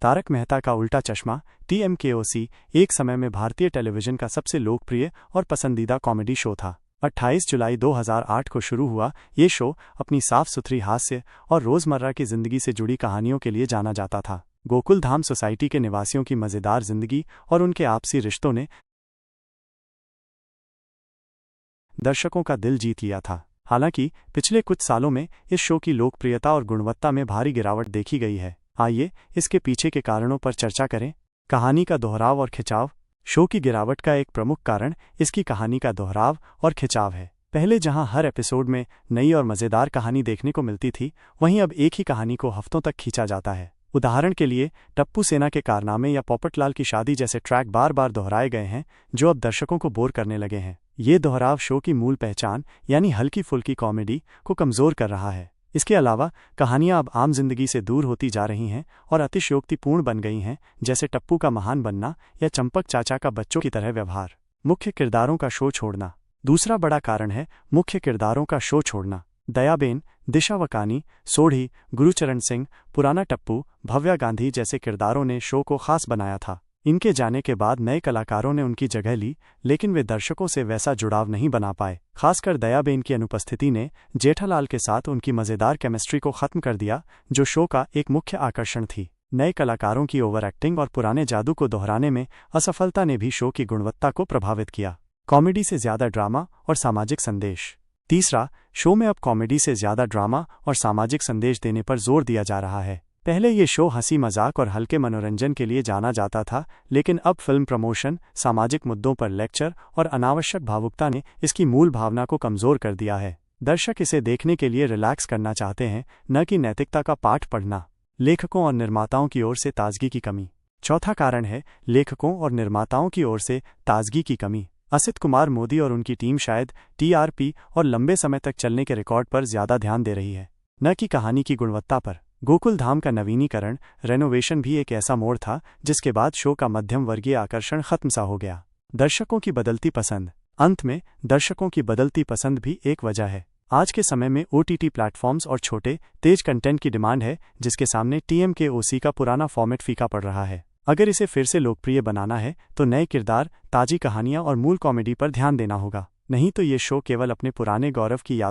तारक मेहता का उल्टा चश्मा TMKOC एक समय में भारतीय टेलीविजन का सबसे लोकप्रिय और पसंदीदा कॉमेडी शो था। 28 जुलाई 2008 को शुरू हुआ ये शो अपनी साफ सुथरी हास्य और रोज़मर्रा की ज़िंदगी से जुड़ी कहानियों के लिए जाना जाता था। गोकुल धाम सोसाइटी के निवासियों की मज़ेदार ज़िंदगी और उनके आपसी रिश्तों ने दर्शकों का दिल जीत लिया था। हालांकि पिछले कुछ सालों में इस शो की लोकप्रियता और गुणवत्ता में भारी गिरावट देखी गई है। आइए इसके पीछे के कारणों पर चर्चा करें। कहानी का दोहराव और खिंचाव। शो की गिरावट का एक प्रमुख कारण इसकी कहानी का दोहराव और खिंचाव है। पहले जहां हर एपिसोड में नई और मज़ेदार कहानी देखने को मिलती थी, वहीं अब एक ही कहानी को हफ्तों तक खींचा जाता है। उदाहरण के लिए टप्पू सेना के कारनामे या पोपटलाल की शादी जैसे ट्रैक बार बार दोहराए गए हैं, जो अब दर्शकों को बोर करने लगे हैं। ये दोहराव शो की मूल पहचान यानी हल्की फुल्की कॉमेडी को कमज़ोर कर रहा है। इसके अलावा कहानियां अब आम जिंदगी से दूर होती जा रही हैं और अतिशयोक्तिपूर्ण बन गई हैं, जैसे टप्पू का महान बनना या चंपक चाचा का बच्चों की तरह व्यवहार। मुख्य किरदारों का शो छोड़ना। दूसरा बड़ा कारण है मुख्य किरदारों का शो छोड़ना। दयाबेन, दिशा वकानी, सोढ़ी, गुरुचरण सिंह, पुराना टप्पू, भव्या गांधी जैसे किरदारों ने शो को खास बनाया था। इनके जाने के बाद नए कलाकारों ने उनकी जगह ली, लेकिन वे दर्शकों से वैसा जुड़ाव नहीं बना पाए। खासकर दयाबेन की अनुपस्थिति ने जेठालाल के साथ उनकी मज़ेदार केमिस्ट्री को ख़त्म कर दिया, जो शो का एक मुख्य आकर्षण थी। नए कलाकारों की ओवर एक्टिंग और पुराने जादू को दोहराने में असफलता ने भी शो की गुणवत्ता को प्रभावित किया। कॉमेडी से ज़्यादा ड्रामा और सामाजिक संदेश। तीसरा, शो में अब कॉमेडी से ज़्यादा ड्रामा और सामाजिक संदेश देने पर जोर दिया जा रहा है। पहले ये शो हंसी मजाक और हल्के मनोरंजन के लिए जाना जाता था, लेकिन अब फिल्म प्रमोशन, सामाजिक मुद्दों पर लेक्चर और अनावश्यक भावुकता ने इसकी मूल भावना को कमज़ोर कर दिया है। दर्शक इसे देखने के लिए रिलैक्स करना चाहते हैं, न कि नैतिकता का पाठ पढ़ना। लेखकों और निर्माताओं की ओर से ताजगी की कमी। चौथा कारण है लेखकों और निर्माताओं की ओर से ताजगी की कमी। असित कुमार मोदी और उनकी टीम शायद TRP और लंबे समय तक चलने के रिकॉर्ड पर ज़्यादा ध्यान दे रही है, न कि कहानी की गुणवत्ता पर। गोकुल धाम का नवीनीकरण, रेनोवेशन भी एक ऐसा मोड़ था जिसके बाद शो का मध्यम वर्गीय आकर्षण खत्म सा हो गया। दर्शकों की बदलती पसंद। अंत में दर्शकों की बदलती पसंद भी एक वजह है। आज के समय में OTT प्लेटफॉर्म्स और छोटे तेज कंटेंट की डिमांड है, जिसके सामने TMKOC का पुराना फॉर्मेट फीका पड़ रहा है। अगर इसे फिर से लोकप्रिय बनाना है तो नए किरदार, ताजी कहानियां और मूल कॉमेडी पर ध्यान देना होगा। नहीं तो ये शो केवल अपने पुराने गौरव की याद